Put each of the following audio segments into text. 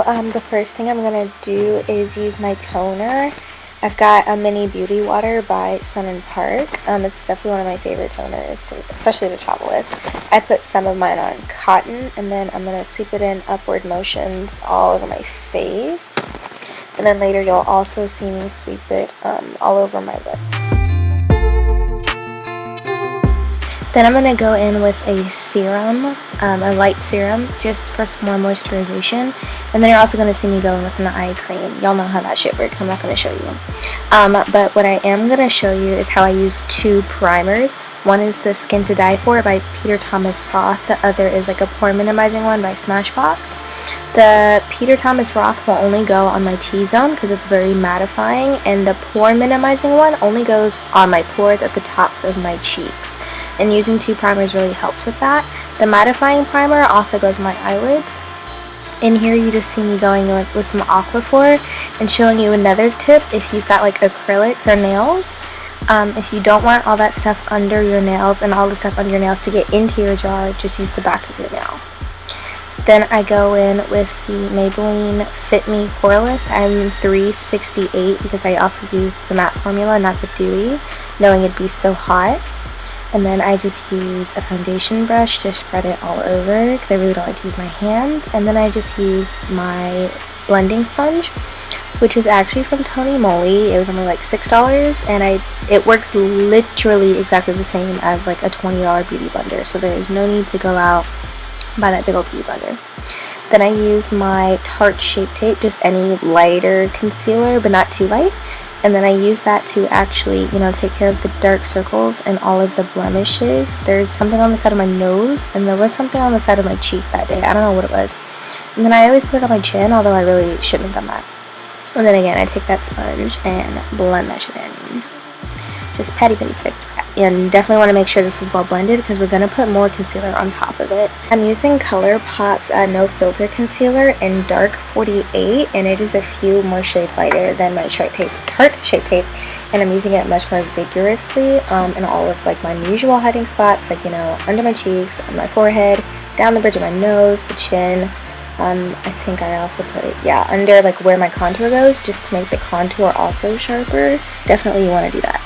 the first thing I'm going to do is use my toner. I've got a mini beauty water by Sun & Park. It's definitely one of my favorite toners, especially to travel with. I put some of mine on cotton, and then I'm going to sweep it in upward motions all over my face. And then later you'll also see me sweep it all over my lips. Then I'm going to go in with a serum, a light serum, just for some more moisturization. And then you're also going to see me go in with an eye cream. Y'all know how that shit works. I'm not going to show you. But what I am going to show you is how I use two primers. One is the Skin to Die For by Peter Thomas Roth. The other is like a pore minimizing one by Smashbox. The Peter Thomas Roth will only go on my T-zone because it's very mattifying. And the pore minimizing one only goes on my pores at the tops of my cheeks. And using two primers really helps with that. The mattifying primer also goes on my eyelids. In here you just see me going with some aquaphor and showing you another tip if you've got like acrylics or nails. If you don't want all that stuff under your nails and all the stuff under your nails to get into your jar, just use the back of your nail. Then I go in with the Maybelline Fit Me Poreless. I'm 368 because I also use the matte formula, not the dewy, knowing it'd be so hot. And then I just use a foundation brush to spread it all over because I really don't like to use my hands. And then I just use my blending sponge, which is actually from TONYMOLY. It was only like $6, and it works literally exactly the same as like a $20 beauty blender. So there is no need to go out buy that big old beauty blender. Then I use my Tarte Shape Tape, just any lighter concealer, but not too light. And then I use that to actually, you know, take care of the dark circles and all of the blemishes. There's something on the side of my nose, and there was something on the side of my cheek that day. I don't know what it was. And then I always put it on my chin, although I really shouldn't have done that. And then again, I take that sponge and blend that shit in. Just patty. And definitely want to make sure this is well blended because we're going to put more concealer on top of it. I'm using Colourpop's No Filter Concealer in Dark 48, and it is a few more shades lighter than my Tarte Shape Tape, and I'm using it much more vigorously in all of like my usual hiding spots, like, you know, under my cheeks, on my forehead, down the bridge of my nose, the chin. I think I also put it, yeah, under like where my contour goes, just to make the contour also sharper. Definitely you want to do that,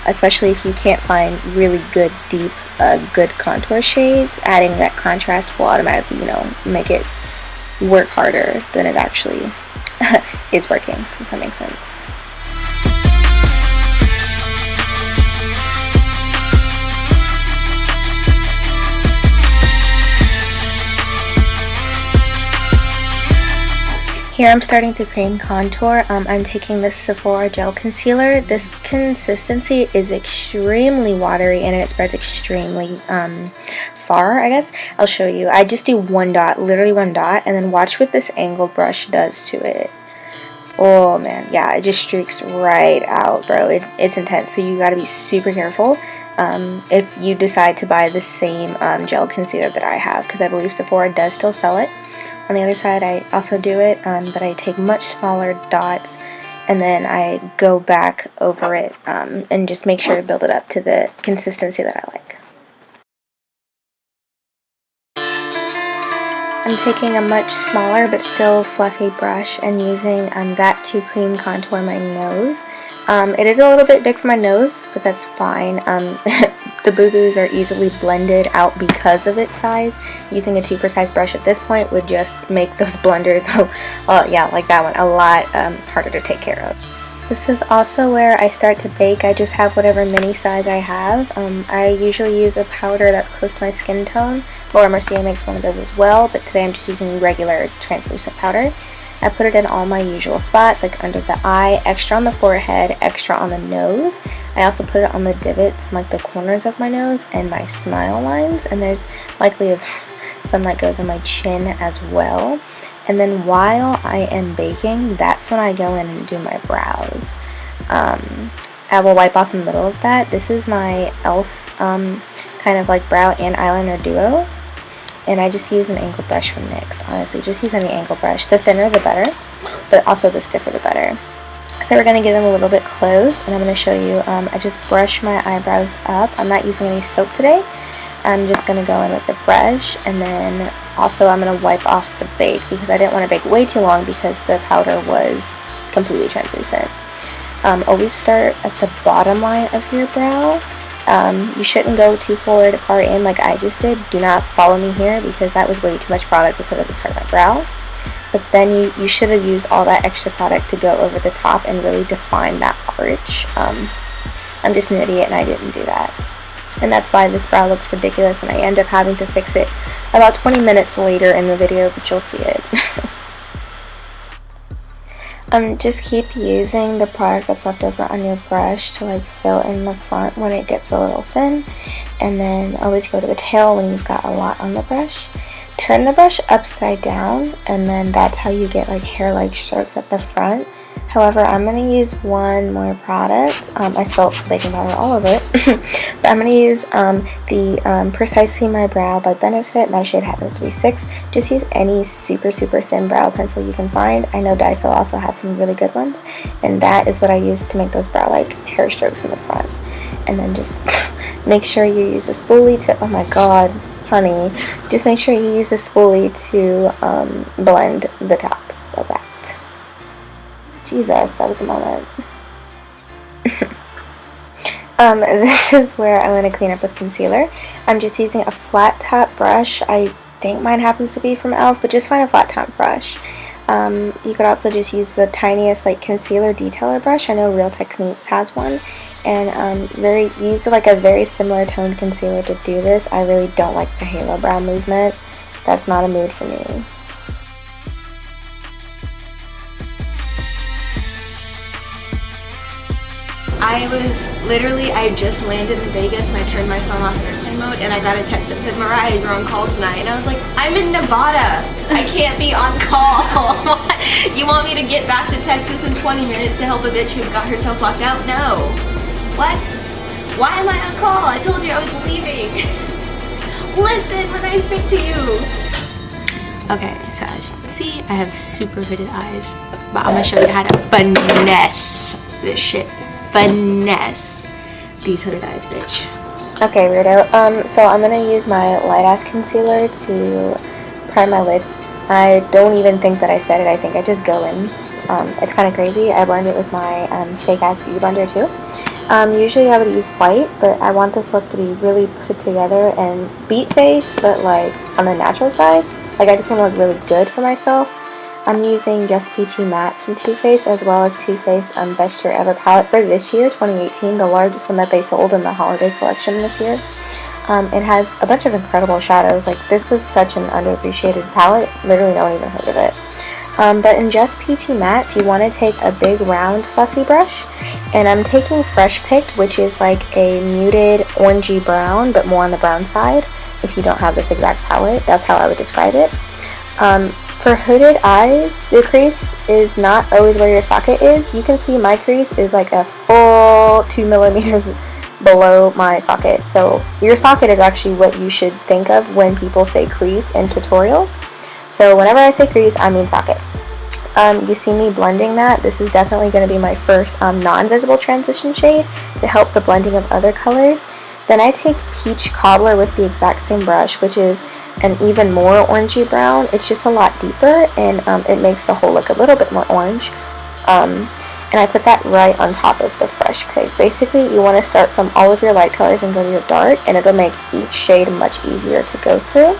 especially if you can't find really good, deep, good contour shades. Adding that contrast will automatically, you know, make it work harder than it actually is working, if that makes sense. Here I'm starting to cream contour. I'm taking this Sephora gel concealer. This consistency is extremely watery and it spreads extremely far, I guess. I'll show you. I just do one dot, literally one dot, and then watch what this angled brush does to it. Oh man, yeah, it just streaks right out, bro. It's intense, so you gotta be super careful if you decide to buy the same gel concealer that I have, because I believe Sephora does still sell it. On the other side, I also do it, but I take much smaller dots, and then I go back over it and just make sure to build it up to the consistency that I like. I'm taking a much smaller but still fluffy brush and using that to cream contour my nose. It is a little bit big for my nose, but that's fine. The boo-boos are easily blended out because of its size. Using a too precise brush at this point would just make those blenders, yeah, like that one, a lot harder to take care of. This is also where I start to bake. I just have whatever mini size I have. I usually use a powder that's close to my skin tone. Mercier makes one of those as well, but today I'm just using regular translucent powder. I put it in all my usual spots, like under the eye, extra on the forehead, extra on the nose. I also put it on the divots, like the corners of my nose and my smile lines, and there's likely some that goes on my chin as well. And then while I am baking, that's when I go in and do my brows. I will wipe off in the middle of that. This is my E.L.F. Kind of like brow and eyeliner duo. And I just use an angled brush from NYX. Honestly, just use any angled brush. The thinner the better, but also the stiffer the better. So we're going to get them a little bit close, and I'm going to show you, I just brush my eyebrows up. I'm not using any soap today. I'm just going to go in with a brush and then Also, I'm going to wipe off the bake because I didn't want to bake way too long because the powder was completely translucent. Always start at the bottom line of your brow. You shouldn't go too far in like I just did. Do not follow me here because that was way too much product to put at the start of my brow. But then you should have used all that extra product to go over the top and really define that arch. I'm just an idiot and I didn't do that. And that's why this brow looks ridiculous, and I end up having to fix it about 20 minutes later in the video, but you'll see it. Just keep using the product that's left over on your brush to like fill in the front when it gets a little thin, and then always go to the tail when you've got a lot on the brush. Turn the brush upside down, and then that's how you get like hair-like strokes at the front. However, I'm going to use one more product. I spilled baking powder all over it. But I'm going to use the Precisely My Brow by Benefit. My shade happens to be 6. Just use any super thin brow pencil you can find. I know Daiso also has some really good ones. And that is what I use to make those brow-like hair strokes in the front. And then just make sure you use a spoolie to... Oh my god, honey. Just make sure you use a spoolie to blend the tops of that. Jesus, that was a moment. This is where I'm going to clean up with concealer. I'm just using a flat top brush. I think mine happens to be from E.L.F, but just find a flat top brush. You could also just use the tiniest like concealer detailer brush. I know Real Techniques has one. And use like a very similar toned concealer to do this. I really don't like the halo brow movement. That's not a mood for me. I just landed in Vegas and I turned my phone off airplane mode and I got a text that said, Mariah, you're on call tonight. And I was like, I'm in Nevada. I can't be on call. You want me to get back to Texas in 20 minutes to help a bitch who's got herself locked out? No. What? Why am I on call? I told you I was leaving. Listen when I speak to you. Okay, so as you can see, I have super hooded eyes. But I'm going to show you how to finesse this shit. Finesse these hooded eyes, bitch. Okay, weirdo. So I'm gonna use my light ass concealer to prime my lids. I don't even think that I said it. I think I just go in. It's kind of crazy. I blend it with my fake ass beauty blender too. Usually I would use white, but I want this look to be really put together and beat face, but like on the natural side. Like I just want to look really good for myself. I'm using Just Peachy Mattes from Too Faced, as well as Too Faced Best Year Ever palette for this year, 2018, the largest one that they sold in the holiday collection this year. It has a bunch of incredible shadows. Like, this was such an underappreciated palette. Literally no one even heard of it. But in Just Peachy Mattes, you want to take a big round fluffy brush, and I'm taking Fresh Picked, which is like a muted orangey brown, but more on the brown side. If you don't have this exact palette, that's how I would describe it. For hooded eyes, the crease is not always where your socket is. You can see my crease is like a full 2 millimeters below my socket. So your socket is actually what you should think of when people say crease in tutorials. So whenever I say crease, I mean socket. You see me blending that. This is definitely going to be my first non-visible transition shade to help the blending of other colors. Then I take Peach Cobbler with the exact same brush, which is an even more orangey brown. It's just a lot deeper, and it makes the whole look a little bit more orange. And I put that right on top of the Fresh Picked. Basically, you want to start from all of your light colors and go to your dark, and it'll make each shade much easier to go through.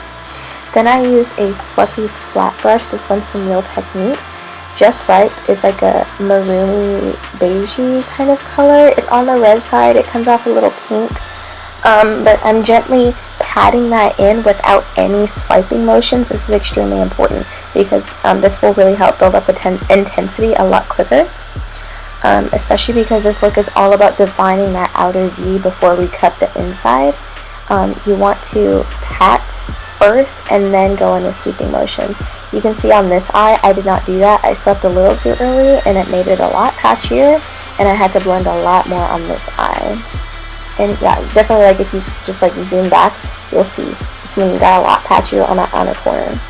Then I use a fluffy flat brush. This one's from Real Techniques. Just Right is like a maroony beigey kind of color. It's on the red side. It comes off a little pink. But I'm gently patting that in without any swiping motions. This is extremely important because this will really help build up intensity a lot quicker. Especially because this look is all about defining that outer V before we cut the inside. You want to pat first and then go in with sweeping motions. You can see on this eye, I did not do that. I swept a little too early and it made it a lot patchier, and I had to blend a lot more on this eye. And yeah, definitely, like, if you just like zoom back, you'll see this one got a lot patchier on that outer corner.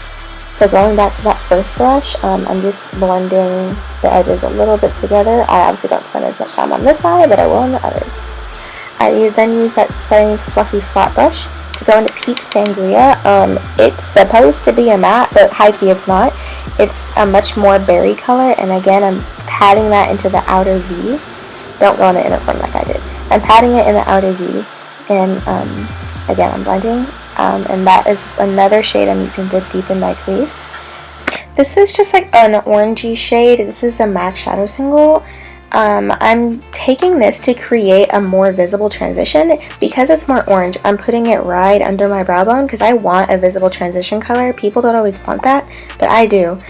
So going back to that first brush, I'm just blending the edges a little bit together. I obviously don't spend as much time on this eye, but I will on the others. I then use that same fluffy flat brush to Go into Peach Sangria. It's supposed to be a matte, but high key it's not. It's a much more berry color, and again, I'm patting that into the outer V. Don't go in the inner corner like I did. I'm patting it in the outer V, and again, I'm blending. And that is another shade I'm using to deepen my crease. This is just like an orangey shade. This is a MAC Shadow Single. I'm taking this to create a more visible transition. Because it's more orange, I'm putting it right under my brow bone because I want a visible transition color. People don't always want that, but I do.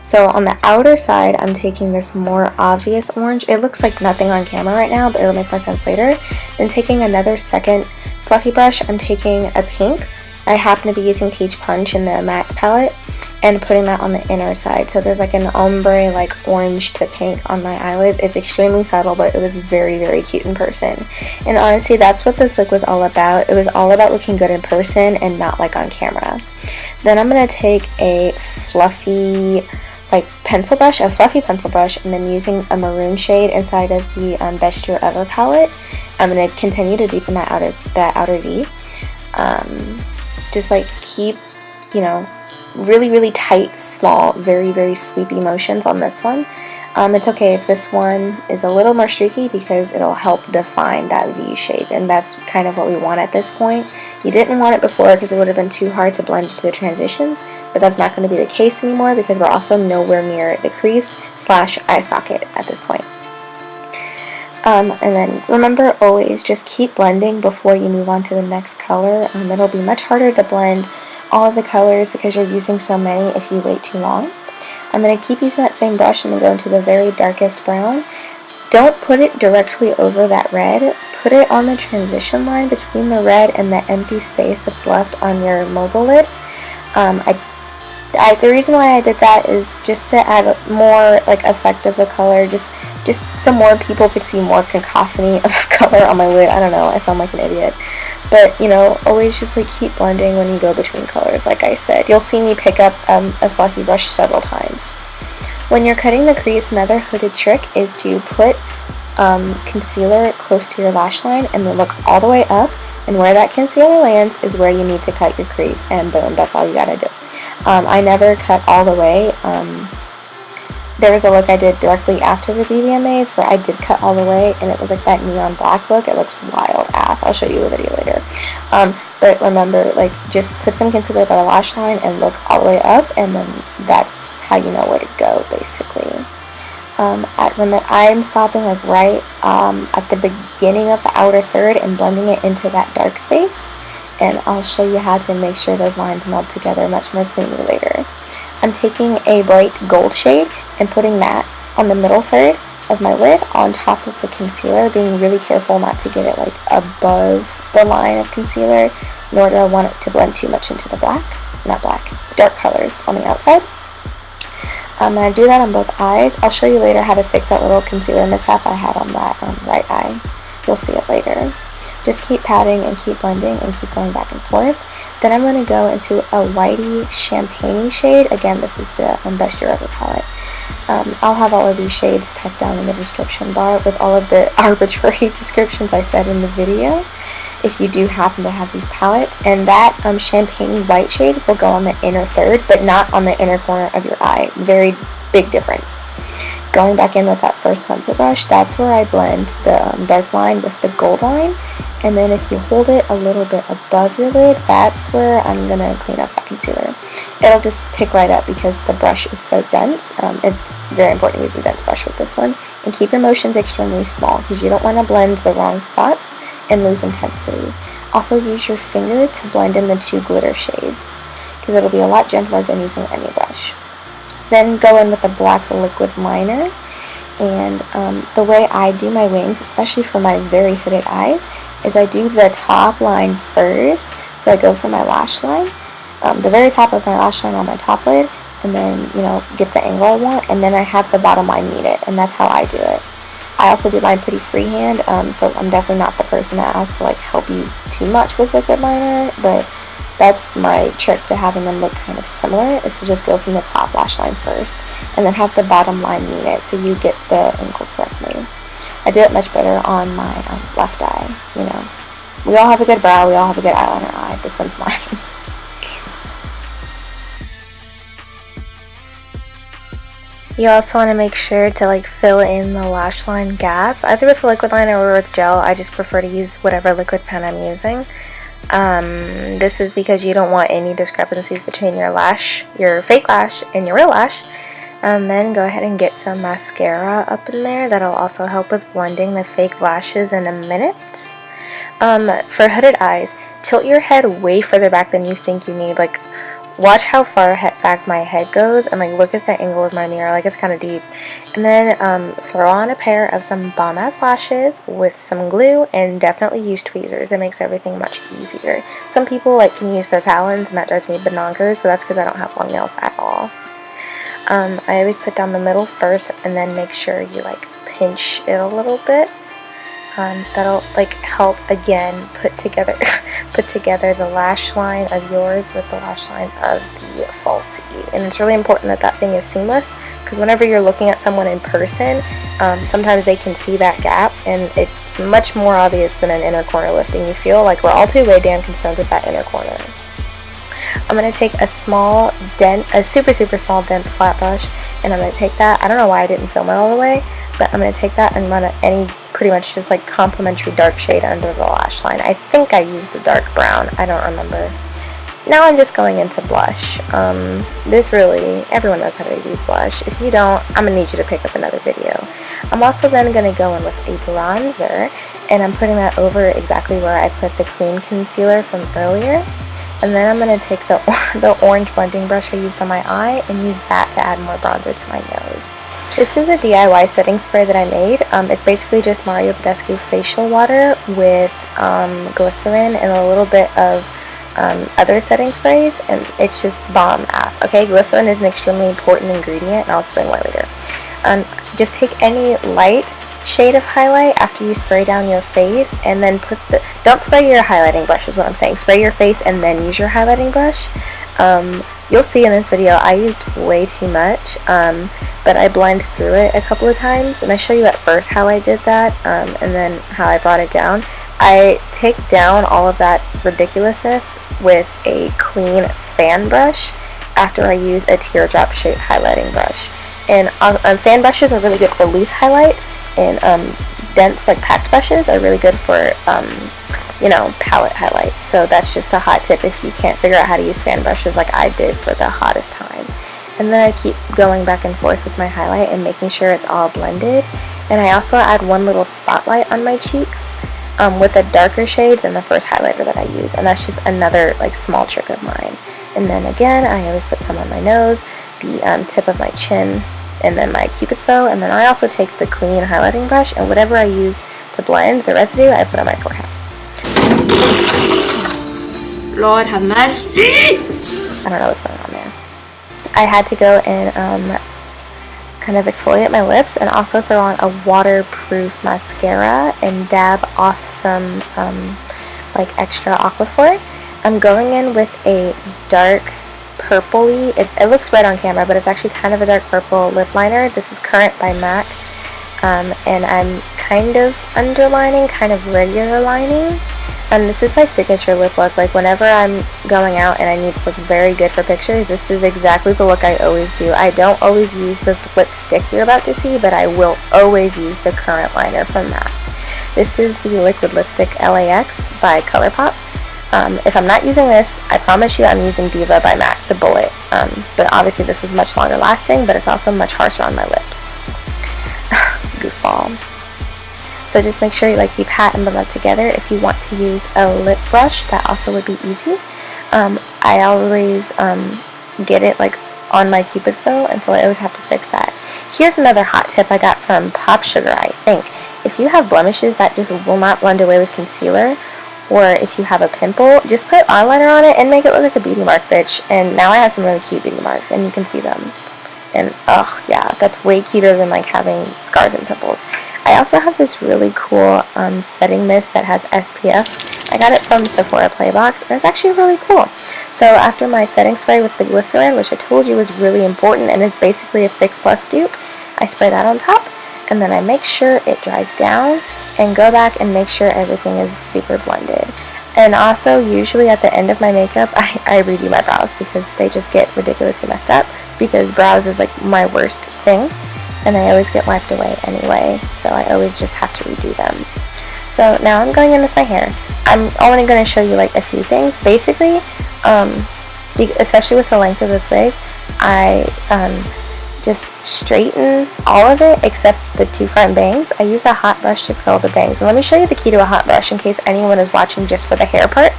So on the outer side, I'm taking this more obvious orange. It looks like nothing on camera right now, but it'll make more sense later. Then taking another second fluffy brush, I'm taking a pink. I happen to be using Peach Punch in the MAC palette, and putting that on the inner side. So there's like an ombre, like orange to pink on my eyelids. It's extremely subtle, but it was very, very cute in person. And honestly, that's what this look was all about. It was all about looking good in person and not like on camera. Then I'm going to take a fluffy like pencil brush, a fluffy pencil brush, and then using a maroon shade inside of the Best Year Ever palette, I'm going to continue to deepen that outer V. Just like keep, you know, really tight, small, very, very sweepy motions on this one. It's okay if this one is a little more streaky because it'll help define that V shape, and that's kind of what we want at this point. You didn't want it before because it would have been too hard to blend into the transitions, but that's not going to be the case anymore because we're also nowhere near the crease / eye socket at this point. And then remember, always just keep blending before you move on to the next color. It'll be much harder to blend all of the colors because you're using so many if you wait too long. I'm going to keep using that same brush and then go into the very darkest brown. Don't put it directly over that red. Put it on the transition line between the red and the empty space that's left on your mobile lid. The reason why I did that is just to add more like effect of the color, just so more people could see more cacophony of color on my lid. I don't know, I sound like an idiot. But, you know, always just like keep blending when you go between colors, like I said. You'll see me pick up a fluffy brush several times. When you're cutting the crease, another hooded trick is to put concealer close to your lash line and then look all the way up, and where that concealer lands is where you need to cut your crease, and boom, that's all you gotta do. I never cut all the way. There was a look I did directly after the BBMAs where I did cut all the way, and it was like that neon black look. It looks wild af. I'll show you a video later. But remember, like, just put some concealer by the lash line and look all the way up, and then that's how you know where to go, basically. I'm stopping like right at the beginning of the outer third and blending it into that dark space, and I'll show you how to make sure those lines meld together much more cleanly later. I'm taking a bright gold shade and putting that on the middle third of my lid on top of the concealer, being really careful not to get it like above the line of concealer, nor do I want it to blend too much into the dark colors on the outside. And I do that on both eyes. I'll show you later how to fix that little concealer mishap I had on that right eye. You'll see it later. Just keep patting and keep blending and keep going back and forth. Then I'm going to go into a whitey champagne shade. Again, this is the Best Year Ever palette. I'll have all of these shades tucked down in the description bar with all of the arbitrary descriptions I said in the video, if you do happen to have these palettes. And that champagne white shade will go on the inner third, but not on the inner corner of your eye. Very big difference. Going back in with that first pencil brush, that's where I blend the dark line with the gold line. And then if you hold it a little bit above your lid, that's where I'm going to clean up that concealer. It'll just pick right up because the brush is so dense. It's very important to use a dense brush with this one. And keep your motions extremely small because you don't want to blend the wrong spots and lose intensity. Also use your finger to blend in the two glitter shades because it'll be a lot gentler than using any brush. Then go in with a black liquid liner. And the way I do my wings, especially for my very hooded eyes, is I do the top line first. So I go for my lash line, the very top of my lash line on my top lid, and then, you know, get the angle I want, and then I have the bottom line meet it, and that's how I do it. I also do mine pretty freehand, so I'm definitely not the person that has to like help you too much with liquid liner, but that's my trick to having them look kind of similar, is to just go from the top lash line first and then have the bottom line meet it so you get the angle correctly. I do it much better on my left eye, you know. We all have a good brow, we all have a good eyeliner eye. this one's mine. You also want to make sure to like fill in the lash line gaps, either with a liquid liner or with gel. I just prefer to use whatever liquid pen I'm using. This is because you don't want any discrepancies between your fake lash, and your real lash. And then go ahead and get some mascara up in there. That'll also help with blending the fake lashes in a minute. For hooded eyes, tilt your head way further back than you think you need. Like, watch how far back my head goes, and like look at the angle of my mirror, like it's kind of deep. And then throw on a pair of some bomb ass lashes with some glue, and definitely use tweezers. It makes everything much easier. Some people like can use their talons, and that drives me bonkers, but that's because I don't have long nails at all. I always put down the middle first, and then make sure you like pinch it a little bit. That'll like help again put together the lash line of yours with the lash line of the falsie. And it's really important that that thing is seamless, because whenever you're looking at someone in person, sometimes they can see that gap, and it's much more obvious than an inner corner lifting. You feel like we're all too way damn concerned with that inner corner. I'm going to take a super small dense flat brush, and I'm going to take that, I don't know why I didn't film it all the way, but I'm going to take that and run any pretty much just like complementary dark shade under the lash line. I think I used a dark brown, I don't remember. Now I'm just going into blush. This really, everyone knows how to use blush. If you don't, I'm going to need you to pick up another video. I'm also then going to go in with a bronzer, and I'm putting that over exactly where I put the cream concealer from earlier. And then I'm going to take the orange blending brush I used on my eye and use that to add more bronzer to my nose. This is a DIY setting spray that I made. It's basically just Mario Badescu facial water with glycerin and a little bit of other setting sprays, and it's just bomb AF. Okay, glycerin is an extremely important ingredient, and I'll explain why later. Just take any light shade of highlight after you spray down your face, and then don't spray your highlighting brush is what I'm saying. Spray your face and then use your highlighting brush. You'll see in this video I used way too much, but I blend through it a couple of times, and I show you at first how I did that, and then how I brought it down. I take down all of that ridiculousness with a clean fan brush after I use a teardrop shaped highlighting brush. And fan brushes are really good for loose highlights, and dense like packed brushes are really good for palette highlights. So that's just a hot tip if you can't figure out how to use fan brushes like I did for the hottest time. And then I keep going back and forth with my highlight and making sure it's all blended. And I also add one little spotlight on my cheeks with a darker shade than the first highlighter that I use, and that's just another like small trick of mine. And then again, I always put some on my nose, the tip of my chin, and then my cupid's bow. And then I also take the clean highlighting brush, and whatever I use to blend the residue, I put on my forehead. Lord have mercy. I don't know what's going on there. I had to go and kind of exfoliate my lips, and also throw on a waterproof mascara and dab off some like extra aquaphor. I'm going in with a dark purpley, it looks red on camera, but it's actually kind of a dark purple lip liner. This is Current by MAC, and I'm kind of underlining, kind of regular lining. And this is my signature lip look. Like whenever I'm going out and I need to look very good for pictures, this is exactly the look I always do. I don't always use this lipstick you're about to see, but I will always use the Current liner from MAC. This is the liquid lipstick LAX by Colourpop. If I'm not using this, I promise you I'm using Diva by MAC, the bullet. But obviously this is much longer lasting, but it's also much harsher on my lips. Goofball. So just make sure you keep patting them up together. If you want to use a lip brush, that also would be easy. I always get it on my cupid's bow, and so I always have to fix that. Here's another hot tip I got from Pop Sugar, I think. If you have blemishes that just will not blend away with concealer, or if you have a pimple, just put eyeliner on it and make it look like a beauty mark, bitch. And now I have some really cute beauty marks, and you can see them. And oh yeah, that's way cuter than having scars and pimples. I also have this really cool setting mist that has SPF. I got it from Sephora Playbox, and it's actually really cool. So after my setting spray with the glycerin, which I told you was really important and is basically a Fix Plus dupe, I spray that on top, and then I make sure it dries down and go back and make sure everything is super blended. And also, usually at the end of my makeup, I redo my brows because they just get ridiculously messed up, because brows is like my worst thing, and they always get wiped away anyway, so I always just have to redo them. So now I'm going in with my hair. I'm only going to show you like a few things. Basically, especially with the length of this wig, I just straighten all of it except the two front bangs. I use a hot brush to curl the bangs. And let me show you the key to a hot brush in case anyone is watching just for the hair part.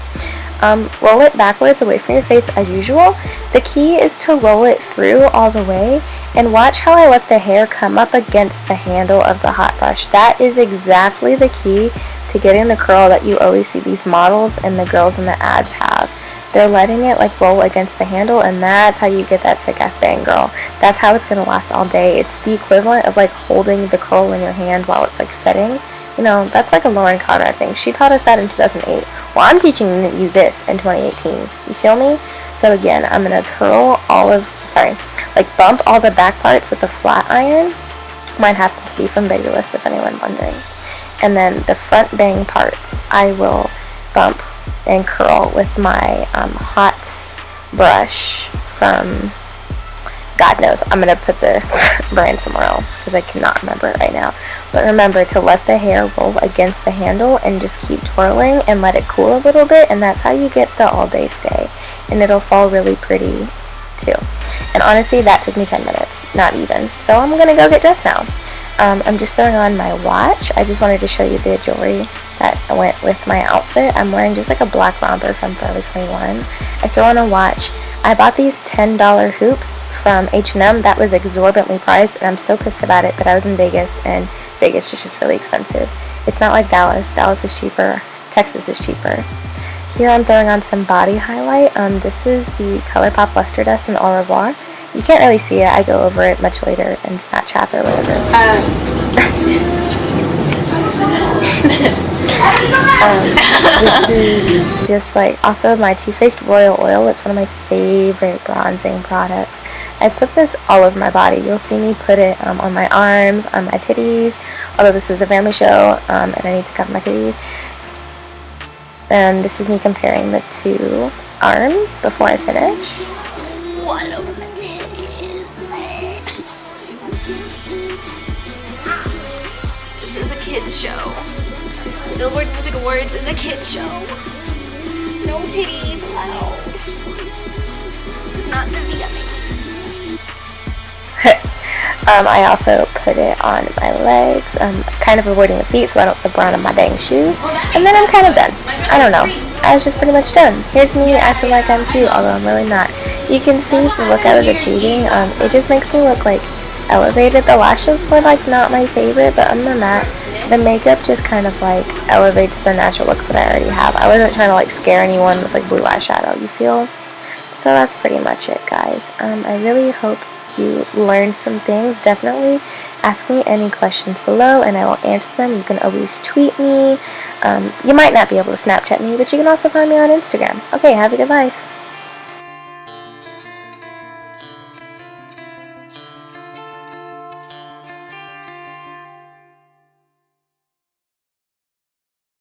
Roll it backwards away from your face as usual. The key is to roll it through all the way, and watch how I let the hair come up against the handle of the hot brush. That is exactly the key to getting the curl that you always see these models and the girls in the ads have. They're letting it like roll against the handle, and that's how you get that sick ass bang, girl. That's how it's gonna last all day. It's the equivalent of like holding the curl in your hand while it's like setting. You know, that's like a Lauren Conrad thing. She taught us that in 2008. Well, I'm teaching you this in 2018. You feel me? So again, I'm gonna curl bump all the back parts with a flat iron. Mine happens to be from BBMAs, if anyone wondering. And then the front bang parts, I will bump and curl with my hot brush from, God knows, I'm going to put the brand somewhere else because I cannot remember it right now. But remember to let the hair roll against the handle and just keep twirling and let it cool a little bit, and that's how you get the all day stay. And it'll fall really pretty too. And honestly, that took me 10 minutes, not even. So I'm going to go get dressed now. I'm just throwing on my watch. I just wanted to show you the jewelry that went with my outfit. I'm wearing just like a black romper from Forever 21. I throw on a watch. I bought these $10 hoops from H&M. That was exorbitantly priced, and I'm so pissed about it, but I was in Vegas, and Vegas is just really expensive. It's not like Dallas. Dallas is cheaper. Texas is cheaper. Here I'm throwing on some body highlight. This is the Colourpop Luster Dust in Au Revoir. You can't really see it. I go over it much later in Snapchat or whatever. This is just like also my Too Faced Royal Oil. It's one of my favorite bronzing products. I put this all over my body. You'll see me put it on my arms, on my titties, although this is a family show and I need to cover my titties. And this is me comparing the two arms before I finish. One over the titties. This is a kids show. Billboard Music Awards is a kids show. No titties allowed. This is not the BBMAs. I also put it on my legs. I'm kind of avoiding the feet so I don't slip around in my dang shoes. And then I'm kind of done. I don't know. I was just pretty much done. Here's me acting like I'm cute, although I'm really not. You can see the look I was achieving. It just makes me look like elevated. The lashes were like not my favorite, but other than that, the makeup just kind of like elevates the natural looks that I already have. I wasn't trying to like scare anyone with like blue eyeshadow, you feel? So that's pretty much it, guys. I really hope you learned some things. Definitely ask me any questions below and I will answer them. You can always tweet me. You might not be able to Snapchat me, but you can also find me on Instagram. Okay, have a good life.